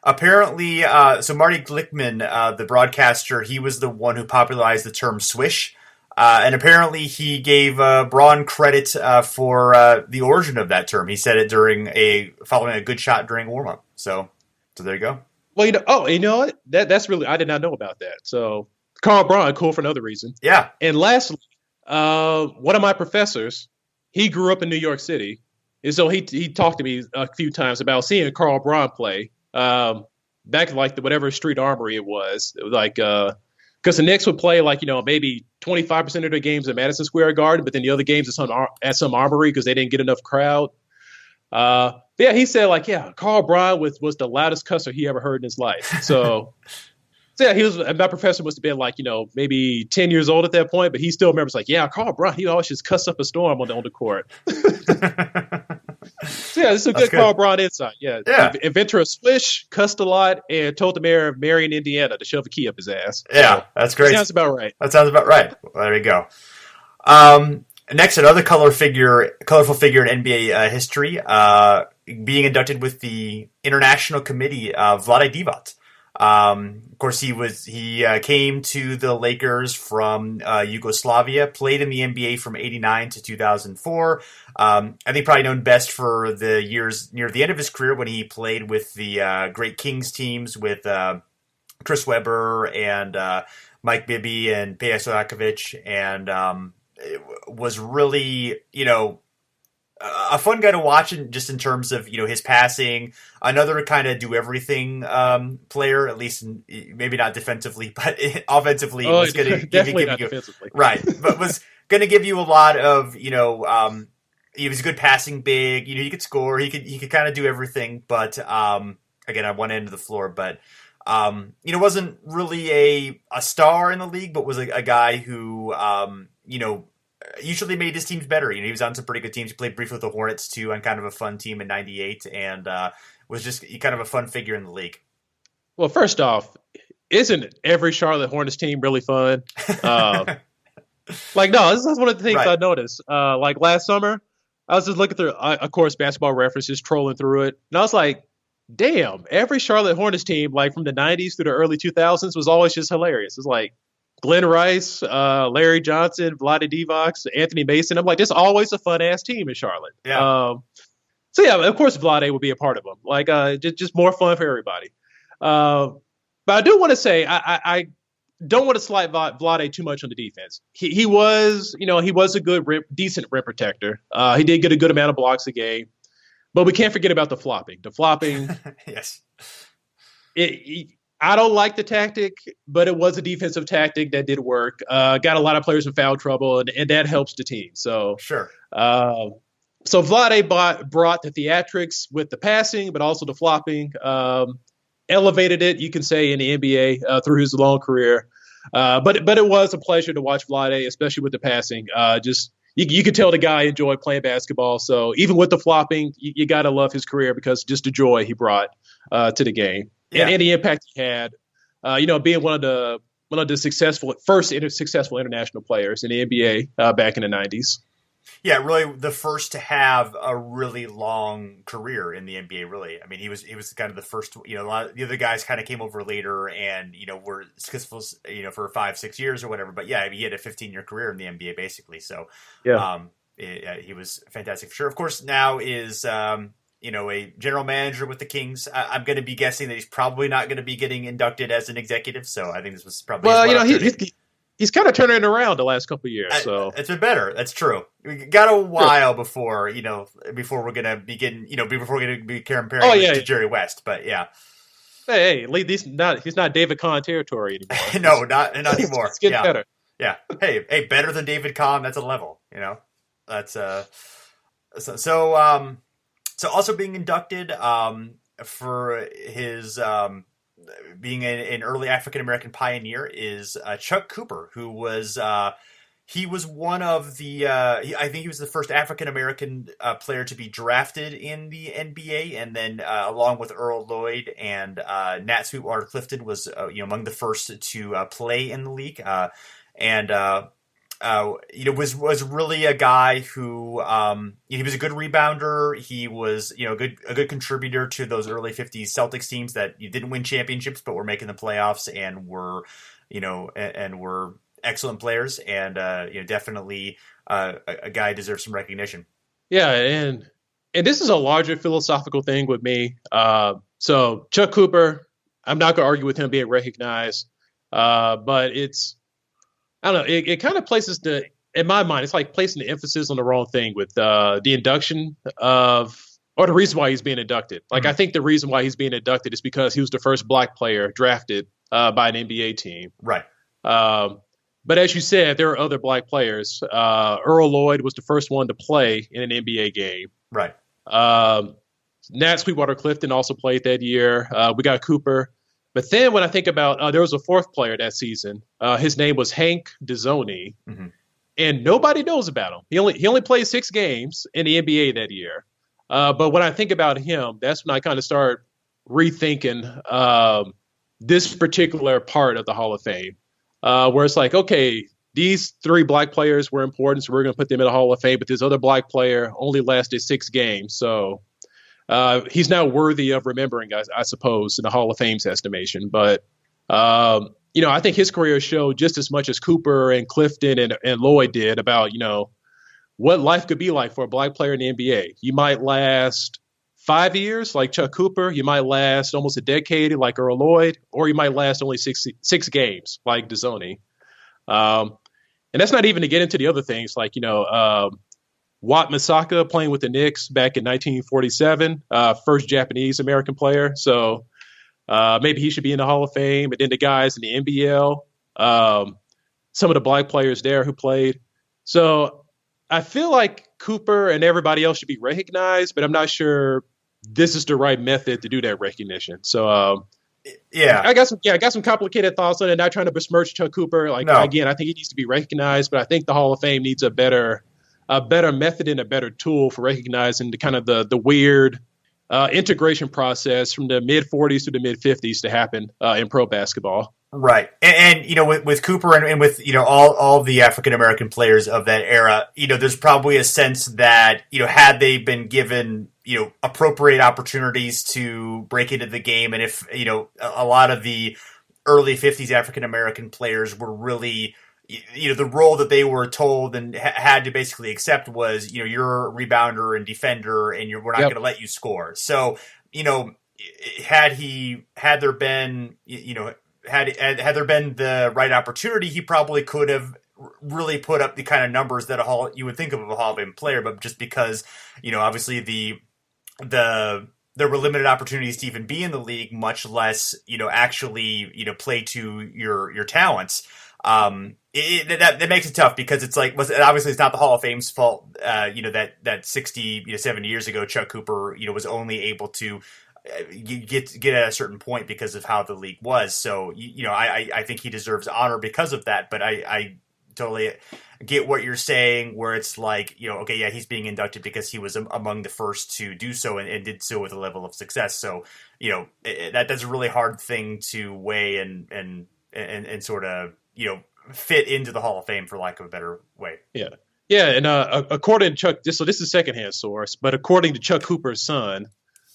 Apparently, so Marty Glickman, the broadcaster, he was the one who popularized the term swish. And apparently he gave Braun credit for the origin of that term. He said it following a good shot during warm-up. So there you go. Well, you know what? That's really, I did not know about that. So Carl Braun, cool for another reason. Yeah. And lastly, one of my professors, he grew up in New York City. And so he talked to me a few times about seeing Carl Braun play back in like whatever street armory it was. It was like, because the Knicks would play like, maybe 25% of their games at Madison Square Garden, but then the other games at some armory because they didn't get enough crowd. But yeah, he said like, yeah, Carl Braun was the loudest cusser he ever heard in his life. So yeah, my professor must have been like, maybe 10 years old at that point, but he still remembers like, yeah, Carl Braun, he always just cuss up a storm on the court. So yeah, this is a good Carl Braun insight. Yeah. Inventor of swish, cussed a lot, and told the mayor of Marion, Indiana to shove a key up his ass. Yeah, that's great. That sounds about right. Well, there you go. Next, another colorful figure in NBA history, being inducted with the International Committee, Vlade Divac. Of course, he came to the Lakers from Yugoslavia, played in the NBA from 89 to 2004. I think probably known best for the years near the end of his career when he played with the great Kings teams with Chris Webber and Mike Bibby and Peja Stojakovic, and was really, a fun guy to watch, just in terms of his passing. Another kind of do everything player, at least maybe not defensively, but offensively. Was going to definitely not defensively, right? But was going to give you a lot of he was a good passing big. He could score. He could kind of do everything. But again, on one end of the floor, but wasn't really a star in the league, but was a guy who usually made his teams better. He was on some pretty good teams. He played briefly with the Hornets too, on kind of a fun team in '98, and was just kind of a fun figure in the league. Well, first off, isn't every Charlotte Hornets team really fun? No, this is one of the things I noticed. Like last summer, I was just looking through, of course, Basketball Reference, just trolling through it, and I was like, damn, every Charlotte Hornets team, like from the '90s through the early 2000s, was always just hilarious. It's like Glenn Rice, Larry Johnson, Vlade Divac, Anthony Mason. I'm like, there's always a fun-ass team in Charlotte. Yeah. So, yeah, of course, Vlade will be a part of them. Like, just more fun for everybody. But I do want to say, I don't want to slight Vlade too much on the defense. He was a good, decent rim protector. He did get a good amount of blocks a game. But we can't forget about the flopping. Yes. I don't like the tactic, but it was a defensive tactic that did work. Got a lot of players in foul trouble, and that helps the team. So sure. So Vlade brought the theatrics with the passing, but also the flopping. Elevated it, you can say, in the NBA through his long career. But it was a pleasure to watch Vlade, especially with the passing. You could tell the guy enjoyed playing basketball. So even with the flopping, you got to love his career because just the joy he brought to the game. Yeah. And the impact he had, being one of the successful international players in the NBA back in the 90s. Yeah, really the first to have a really long career in the NBA. Really, I mean, he was kind of the first. A lot of the other guys kind of came over later, and were successful, for 5-6 years or whatever. But yeah, he had a 15-year career in the NBA basically. So yeah, he was fantastic for sure. Of course, now is a general manager with the Kings. I'm going to be guessing that he's probably not going to be getting inducted as an executive. So I think this was probably he's kind of turning it around the last couple of years. So it's been better. That's true. We got a while before we're going to begin, before we're going to be comparing to Jerry West. But yeah. Hey, at least he's not David Kahn territory anymore. No, not anymore. It's getting better. Yeah. Hey, better than David Kahn. That's a level, that's So also being inducted for his being an early African American pioneer is Chuck Cooper, who was he was one of the I think he was the first African American player to be drafted in the NBA, and then along with Earl Lloyd and Nat Sweetwater Clifton was among the first to play in the league, and was really a guy who he was a good rebounder. He was a good contributor to those early '50s Celtics teams that didn't win championships but were making the playoffs and were were excellent players, and definitely a guy who deserves some recognition. Yeah, and this is a larger philosophical thing with me. So Chuck Cooper, I'm not going to argue with him being recognized, but I don't know. It kind of places in my mind, it's like placing the emphasis on the wrong thing with the induction or the reason why he's being inducted. Like, I think the reason why he's being inducted is because he was the first black player drafted by an NBA team. Right. But as you said, there are other black players. Earl Lloyd was the first one to play in an NBA game. Right. Nat Sweetwater Clifton also played that year. We got Cooper. But then when I think about, there was a fourth player that season. His name was Hank Dezzoni, and nobody knows about him. He only played 6 games in the NBA that year. But when I think about him, that's when I kind of start rethinking this particular part of the Hall of Fame, where it's like, okay, these 3 black players were important, so we're going to put them in the Hall of Fame. But this other black player only lasted 6 games, so. He's now worthy of remembering, I suppose, in the Hall of Fame's estimation. But, I think his career showed just as much as Cooper and Clifton and Lloyd did about, what life could be like for a black player in the NBA. You might last 5 years like Chuck Cooper. You might last almost a decade like Earl Lloyd, or you might last only six games like Dezzoni. And that's not even to get into the other things like, Wat Misaka playing with the Knicks back in 1947, first Japanese American player. So maybe he should be in the Hall of Fame. And then the guys in the NBL, some of the black players there who played. So I feel like Cooper and everybody else should be recognized, but I'm not sure this is the right method to do that recognition. So yeah, I got some complicated thoughts on it. Not trying to besmirch Chuck Cooper. Again, I think he needs to be recognized, but I think the Hall of Fame needs a better method and a better tool for recognizing the kind of the weird integration process from the mid 40s to the mid 50s to happen in pro basketball. Right. And with Cooper and with, all the African American players of that era, there's probably a sense that, had they been given, appropriate opportunities to break into the game. And if, a lot of the early 50s African American players were really, the role that they were told and had to basically accept was, you're a rebounder and defender, and we're not going to let you score. So, had there been the right opportunity, he probably could have really put up the kind of numbers that you would think of a Hall of Fame player. But just because, obviously there were limited opportunities to even be in the league, much less, actually, play to your talents. That makes it tough because it's like, obviously it's not the Hall of Fame's fault, that 60, 70 years ago, Chuck Cooper, was only able to get at a certain point because of how the league was. So, I think he deserves honor because of that, but I totally get what you're saying where it's like, okay, yeah, he's being inducted because he was among the first to do so and did so with a level of success. So, that's a really hard thing to weigh and sort of, fit into the Hall of Fame, for lack of a better way. Yeah. Yeah. And according to Chuck, so this is a secondhand source, but according to Chuck Cooper's son,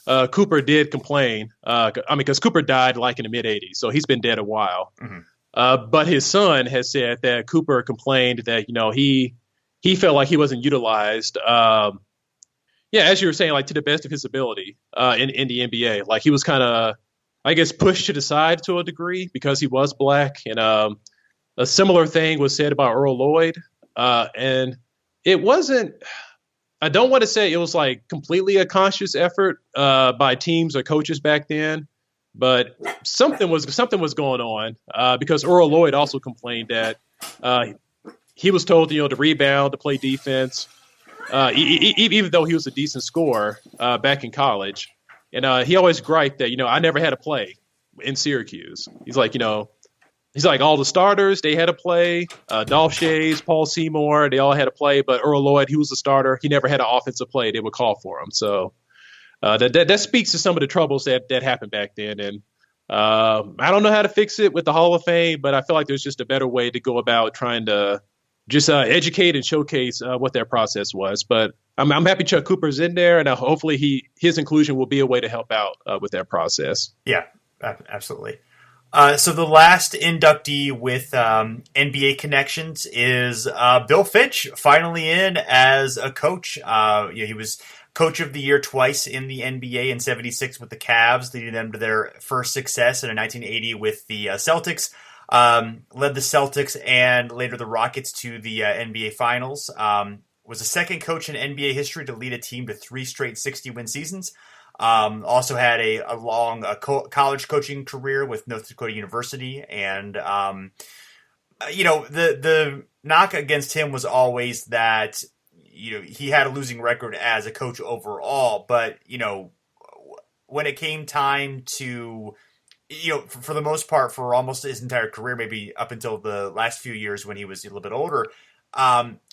Cooper did complain. Because Cooper died like in the mid 80s, so he's been dead a while. Mm-hmm. But his son has said that Cooper complained that, he felt like he wasn't utilized. As you were saying, like to the best of his ability in the NBA. Like he was kind of, I guess, pushed to the side to a degree because he was black. And a similar thing was said about Earl Lloyd. And it wasn't, I don't want to say it was like completely a conscious effort by teams or coaches back then, but something was going on because Earl Lloyd also complained that he was told, to rebound, to play defense, even though he was a decent scorer back in college. And he always griped that, I never had to play. in Syracuse. He's like, all the starters, they had to play. Dolph Shays, Paul Seymour, they all had to play. But Earl Lloyd, he was the starter. He never had an offensive play. They would call for him. So that speaks to some of the troubles that happened back then. And I don't know how to fix it with the Hall of Fame, but I feel like there's just a better way to go about trying to just educate and showcase what their process was. But I'm happy Chuck Cooper's in there, and hopefully his inclusion will be a way to help out with that process. Yeah, absolutely. So the last inductee with NBA connections is Bill Fitch, finally in as a coach. He was Coach of the Year twice in the NBA in '76 with the Cavs, leading them to their first success in 1980 with the Celtics. Led the Celtics and later the Rockets to the NBA Finals. Was the second coach in NBA history to lead a team to 3 straight 60-win seasons. Also had a long college coaching career with North Dakota University. And, the knock against him was always that, he had a losing record as a coach overall. But, when it came time to, for the most part, for almost his entire career, maybe up until the last few years when he was a little bit older,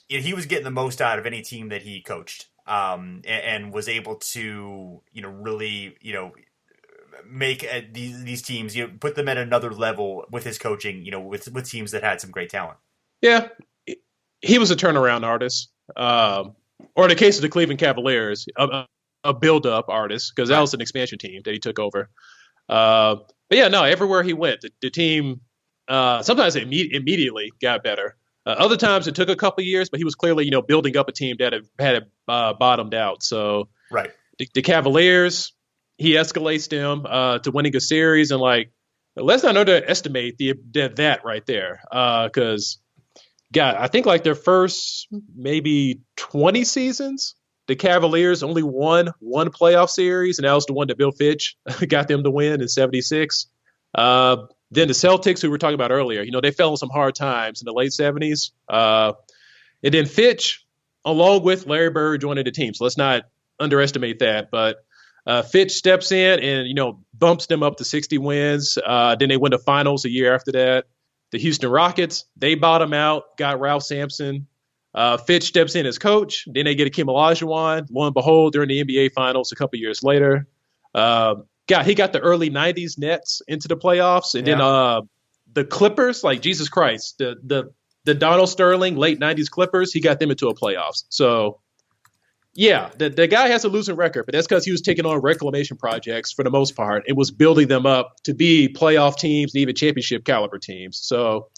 he was getting the most out of any team that he coached. And was able to, really, make these teams, put them at another level with his coaching, with teams that had some great talent. Yeah, he was a turnaround artist, or in the case of the Cleveland Cavaliers, a build-up artist, because that was an expansion team that he took over. But yeah, no, everywhere he went, the team sometimes immediately got better. Other times it took a couple of years, but he was clearly, building up a team that had bottomed out. So right, the Cavaliers, he escalates them to winning a series, and let's not underestimate that right there, because I think their first maybe 20 seasons, the Cavaliers only won one playoff series, and that was the one that Bill Fitch got them to win in '76. Then the Celtics, who we were talking about earlier, they fell on some hard times in the late 70s. And then Fitch, along with Larry Bird, joining the team. So let's not underestimate that. But Fitch steps in and, bumps them up to 60 wins. Then they win the finals a year after that. The Houston Rockets, they bottom out, got Ralph Sampson. Fitch steps in as coach. Then they get Akeem Olajuwon. Lo and behold, during the NBA finals a couple years later. He got the early 90s Nets into the playoffs. And then the Clippers, Jesus Christ, the Donald Sterling late 90s Clippers, he got them into a playoffs. So, yeah, the guy has a losing record, but that's because he was taking on reclamation projects for the most part. It was building them up to be playoff teams and even championship caliber teams. So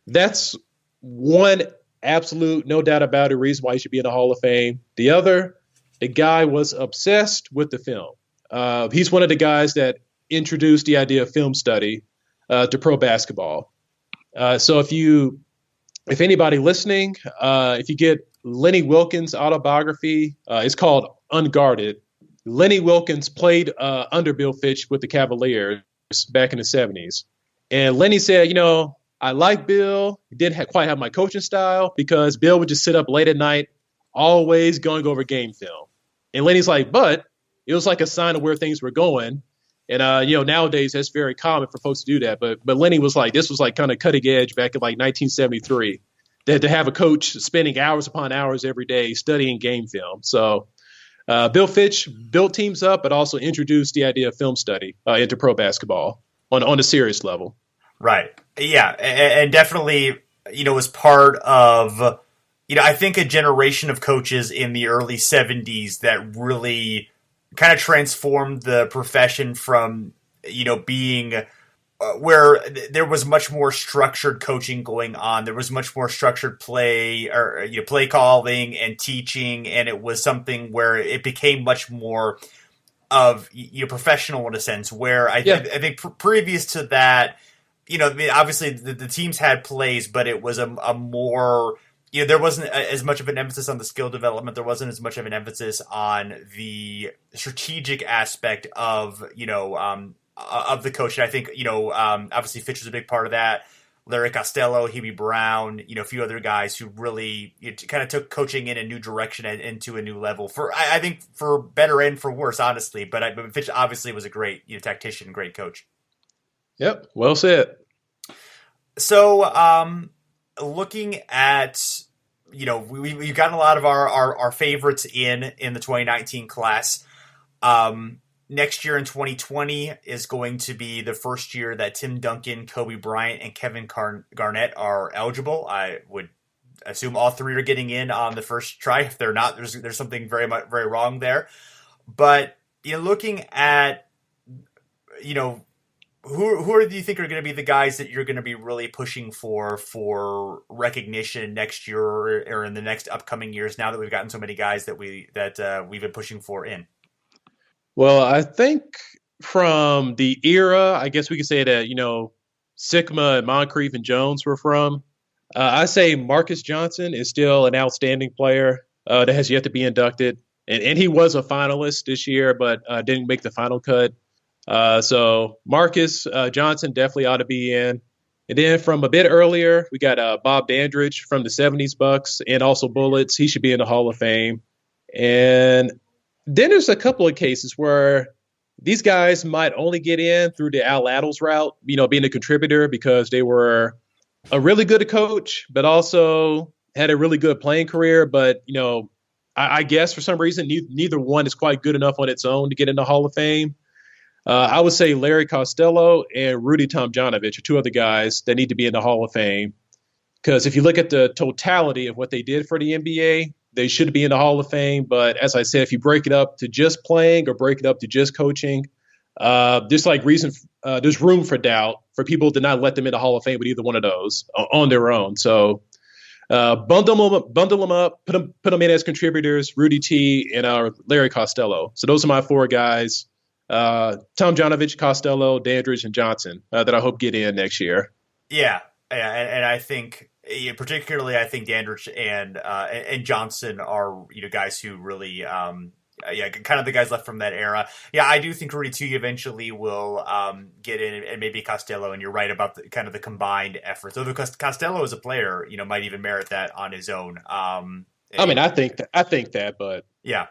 that's one absolute, no doubt about it, reason why he should be in the Hall of Fame. The other, the guy was obsessed with the film. He's one of the guys that introduced the idea of film study to pro basketball. So if anybody listening, if you get Lenny Wilkens' autobiography, it's called Unguarded. Lenny Wilkens played under Bill Fitch with the Cavaliers back in the 70s. And Lenny said, I like Bill. He didn't quite have my coaching style because Bill would just sit up late at night, always going over game film. And Lenny's like, but it was like a sign of where things were going. And, nowadays that's very common for folks to do that. But Lenny was like, this was kind of cutting edge back in 1973, that to have a coach spending hours upon hours every day studying game film. So Bill Fitch built teams up, but also introduced the idea of film study into pro basketball on a serious level. Right. Yeah. And definitely, was part of, I think a generation of coaches in the early 70s that really kind of transformed the profession from, being where there was much more structured coaching going on. There was much more structured play or play calling and teaching. And it was something where it became much more of professional in a sense, where I think previous to that, obviously the teams had plays, but it was a more, there wasn't as much of an emphasis on the skill development. There wasn't as much of an emphasis on the strategic aspect of, of the coach. And I think, obviously Fitch was a big part of that. Larry Costello, Hebe Brown, a few other guys who really kind of took coaching in a new direction and into a new level I think for better and for worse, honestly. But Fitch obviously was a great tactician, great coach. Yep. Well said. So, looking at, we've gotten a lot of our favorites in the 2019 class. Next year in 2020 is going to be the first year that Tim Duncan, Kobe Bryant, and Kevin Garnett are eligible. I would assume all three are getting in on the first try. If they're not, there's something very wrong there. But looking at who do you think are going to be the guys that you're going to be really pushing for recognition next year or in the next upcoming years? Now that we've gotten so many guys that we've been pushing for in. Well, I think from the era, I guess we could say that, Sikma and Moncrief and Jones were from. I say Marcus Johnson is still an outstanding player that has yet to be inducted. And he was a finalist this year, but didn't make the final cut. So Marcus Johnson definitely ought to be in. And then from a bit earlier, we got Bob Dandridge from the 70s Bucks and also Bullets. He should be in the Hall of Fame. And then there's a couple of cases where these guys might only get in through the Attles route, being a contributor because they were a really good coach, but also had a really good playing career. But, I guess for some reason, neither one is quite good enough on its own to get in the Hall of Fame. I would say Larry Costello and Rudy Tomjanovich are two other guys that need to be in the Hall of Fame. Because if you look at the totality of what they did for the NBA, they should be in the Hall of Fame. But as I said, if you break it up to just playing or break it up to just coaching, there's room for doubt for people to not let them in the Hall of Fame with either one of those on their own. So bundle them up, put them in as contributors, Rudy T and Larry Costello. So those are my four guys. Tomjanovich, Costello, Dandridge, and Johnson that I hope get in next year. Yeah, and I think particularly Dandridge and Johnson are guys who really kind of the guys left from that era. Yeah, I do think Rudy T eventually will get in, and maybe Costello. And you're right about the combined efforts. Although Costello as a player, might even merit that on his own. I think that, but yeah.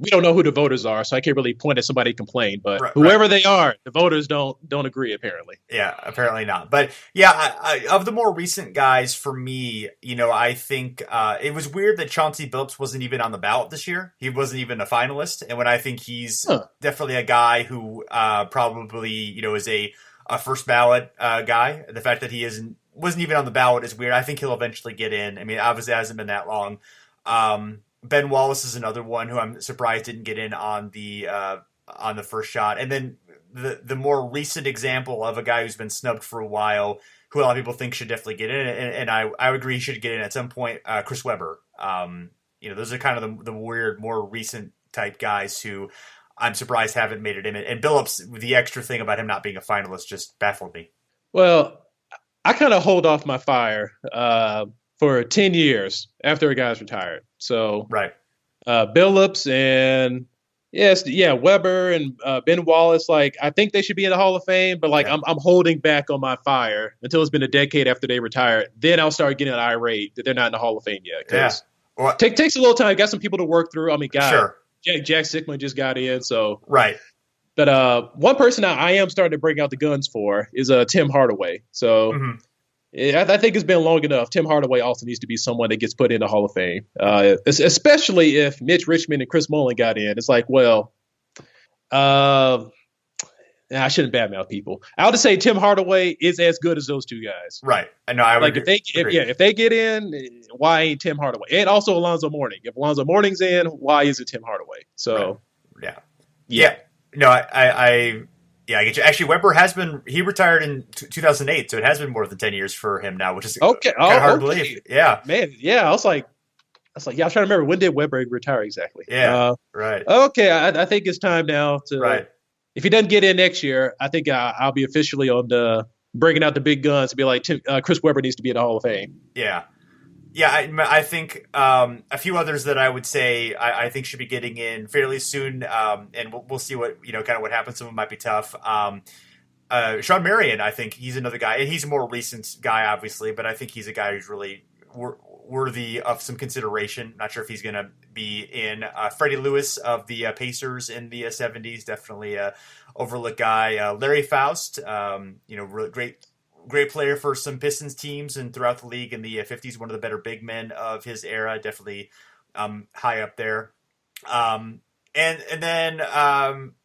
We don't know who the voters are, so I can't really point at somebody and complain. But whoever they are, the voters don't agree, apparently. Yeah, apparently not. But yeah, of the more recent guys, for me, I think it was weird that Chauncey Billups wasn't even on the ballot this year. He wasn't even a finalist. And when I think he's definitely a guy who probably, is a first ballot guy. The fact that he wasn't even on the ballot is weird. I think he'll eventually get in. I mean, obviously it hasn't been that long. Ben Wallace is another one who I'm surprised didn't get in on the first shot. And then the more recent example of a guy who's been snubbed for a while, who a lot of people think should definitely get in, and I would agree he should get in at some point, Chris Webber. Those are kind of the weird, more recent type guys who I'm surprised haven't made it in. And Billups, the extra thing about him not being a finalist just baffled me. Well, I kind of hold off my fire for 10 years after a guy's retired. So right, Billups and Weber and Ben Wallace, I think they should be in the Hall of Fame, but I'm holding back on my fire until it's been a decade after they retired. Then I'll start getting irate that they're not in the Hall of Fame yet. Yeah, takes a little time. Got some people to work through. I mean, sure. Jack Sikma just got in, so right. But one person I am starting to bring out the guns for is Tim Hardaway. So. Mm-hmm. I think it's been long enough. Tim Hardaway also needs to be someone that gets put in the Hall of Fame, especially if Mitch Richmond and Chris Mullin got in. It's I shouldn't badmouth people. I'll just say Tim Hardaway is as good as those two guys. Right. I know. I would agree. If they get in, why ain't Tim Hardaway? And also Alonzo Mourning. If Alonzo Mourning's in, why is it Tim Hardaway? So, right. Yeah. No, I get you. Actually, Weber he retired in 2008, so it has been more than 10 years for him now, which is kind of hard to believe. Yeah. Man, yeah, I was trying to remember, when did Weber retire exactly? Yeah, right. Okay, I think it's time now to, right. If he doesn't get in next year, I think I'll be officially on the bringing out the big guns to be like, Chris Webber needs to be in the Hall of Fame. Yeah. Yeah, I think a few others that I would say I think should be getting in fairly soon, and we'll see what kind of what happens. Some of them might be tough. Sean Marion, I think he's another guy, and he's a more recent guy, obviously, but I think he's a guy who's really worthy of some consideration. Not sure if he's going to be in. Freddie Lewis of the Pacers in the 70s, definitely a overlooked guy. Larry Faust, really great player for some Pistons teams and throughout the league in the 50s. One of the better big men of his era, definitely high up there. And then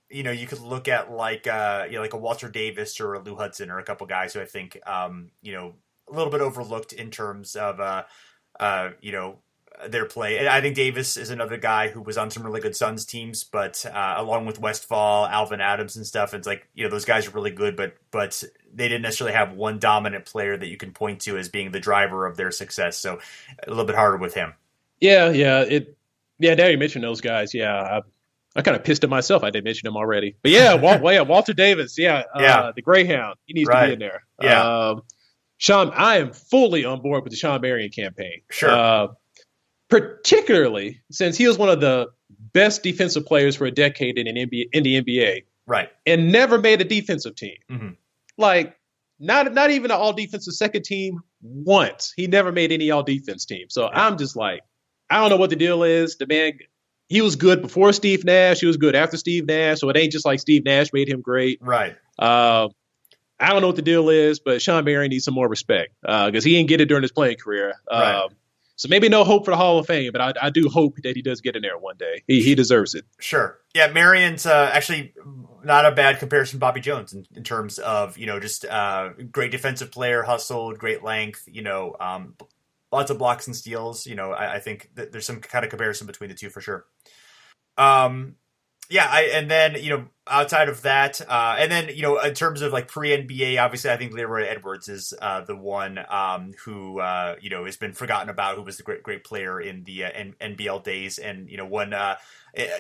you could look at like a Walter Davis or a Lou Hudson or a couple guys who I think a little bit overlooked in terms of their play. And I think Davis is another guy who was on some really good Suns teams, but along with Westphal, Alvin Adams and stuff, it's like, those guys are really good, but they didn't necessarily have one dominant player that you can point to as being the driver of their success. So a little bit harder with him. Yeah. Now you mentioned those guys. Yeah. I kind of pissed at myself. I didn't mention him already, but yeah, Walter Davis. The Greyhound. He needs to be in there. Yeah. Sean, I am fully on board with the Sean Marion campaign. Sure. Particularly since he was one of the best defensive players for a decade in the NBA. Right. And never made a defensive team. Mm-hmm. Like, not even an all-defensive second team once. He never made any all-defense team. So I'm just like, I don't know what the deal is. The man, he was good before Steve Nash. He was good after Steve Nash. So it ain't just like Steve Nash made him great. Right. I don't know what the deal is, but Sean Marion needs some more respect because he didn't get it during his playing career. Right. So maybe no hope for the Hall of Fame, but I do hope that he does get in there one day. He deserves it. Sure. Yeah, Marion's actually not a bad comparison to Bobby Jones in terms of, just great defensive player, hustled, great length, lots of blocks and steals. I think that there's some kind of comparison between the two for sure. Outside of that, in terms of like pre-NBA, obviously I think Leroy Edwards is the one who has been forgotten about, who was the great player in the NBL days, and one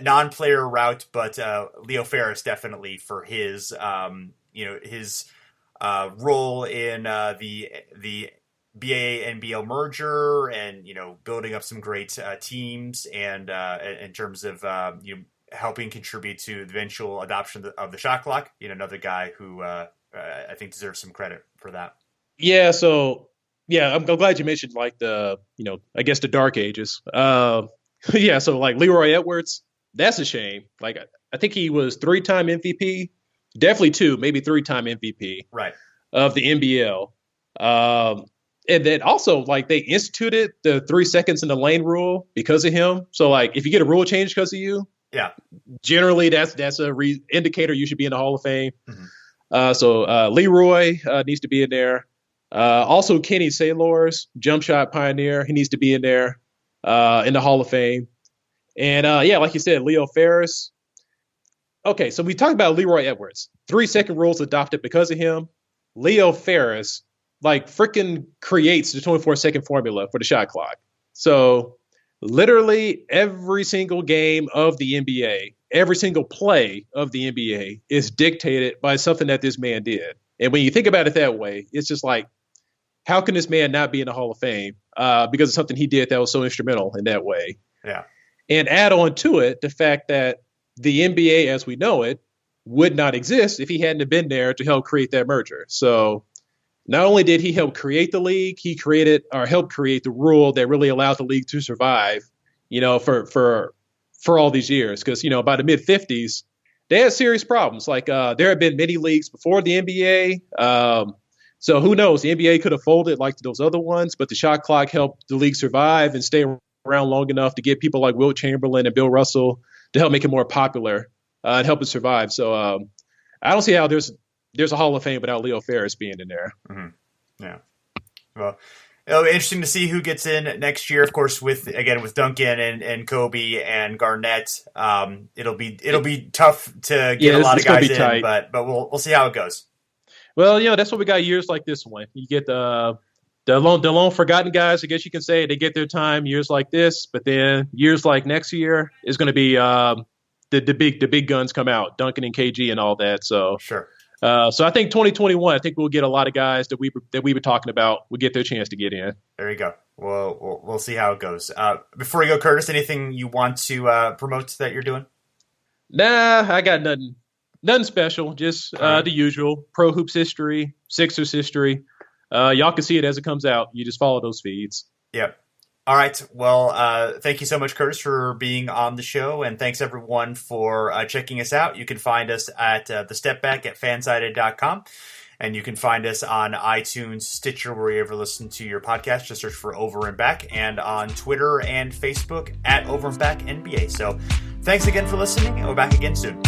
non-player route, but Leo Ferris definitely for his his role in the BAA NBL merger, and building up some great teams, and in terms of helping contribute to the eventual adoption of the shot clock. Another guy who I think deserves some credit for that. Yeah. So I'm glad you mentioned like the I guess the dark ages. So like Leroy Edwards, that's a shame. Like I think he was 3-time MVP, definitely 2, maybe 3-time MVP, right, of the NBL. And then also like they instituted the 3 seconds in the lane rule because of him. So like if you get a rule change because of you, generally that's a indicator you should be in the Hall of Fame. Mm-hmm. So Leroy needs to be in there. Also Kenny Saylor's jump shot pioneer, he needs to be in there in the Hall of Fame. And like you said, Leo Ferris. Okay, so we talked about Leroy Edwards. 3-second rules adopted because of him. Leo Ferris like freaking creates the 24-second formula for the shot clock. So literally every single game of the NBA, every single play of the NBA is dictated by something that this man did. And when you think about it that way, it's just like, how can this man not be in the Hall of Fame because of something he did that was so instrumental in that way? Yeah. And add on to it the fact that the NBA as we know it would not exist if he hadn't have been there to help create that merger. So not only did he help create the league, he helped create the rule that really allowed the league to survive, for all these years. Because, by the mid-50s, they had serious problems. Like there had been many leagues before the NBA. So who knows? The NBA could have folded like those other ones, but the shot clock helped the league survive and stay around long enough to get people like Wilt Chamberlain and Bill Russell to help make it more popular and help it survive. So I don't see how there's a Hall of Fame without Leo Ferris being in there. Mm-hmm. Yeah. Well, it'll be interesting to see who gets in next year. Of course, with Duncan and Kobe and Garnett, it'll be tough to get a lot of guys in, tight. but we'll see how it goes. Well, that's what we got years like this one. You get the long forgotten guys, I guess you can say. They get their time years like this, but then years like next year is going to be the big guns come out, Duncan and KG and all that. So sure. So I think 2021, I think we'll get a lot of guys that we were talking about will get their chance to get in. There you go. We'll see how it goes. Before you go, Curtis, anything you want to promote that you're doing? Nah, I got nothing special. Just the usual Pro Hoops history, Sixers history. Y'all can see it as it comes out. You just follow those feeds. Yep. All right. Well, thank you so much, Curtis, for being on the show. And thanks, everyone, for checking us out. You can find us at the Step Back at fansided.com. And you can find us on iTunes, Stitcher, where you ever listen to your podcast. Just search for Over and Back. And on Twitter and Facebook at Over and Back NBA. So thanks again for listening. And we're back again soon.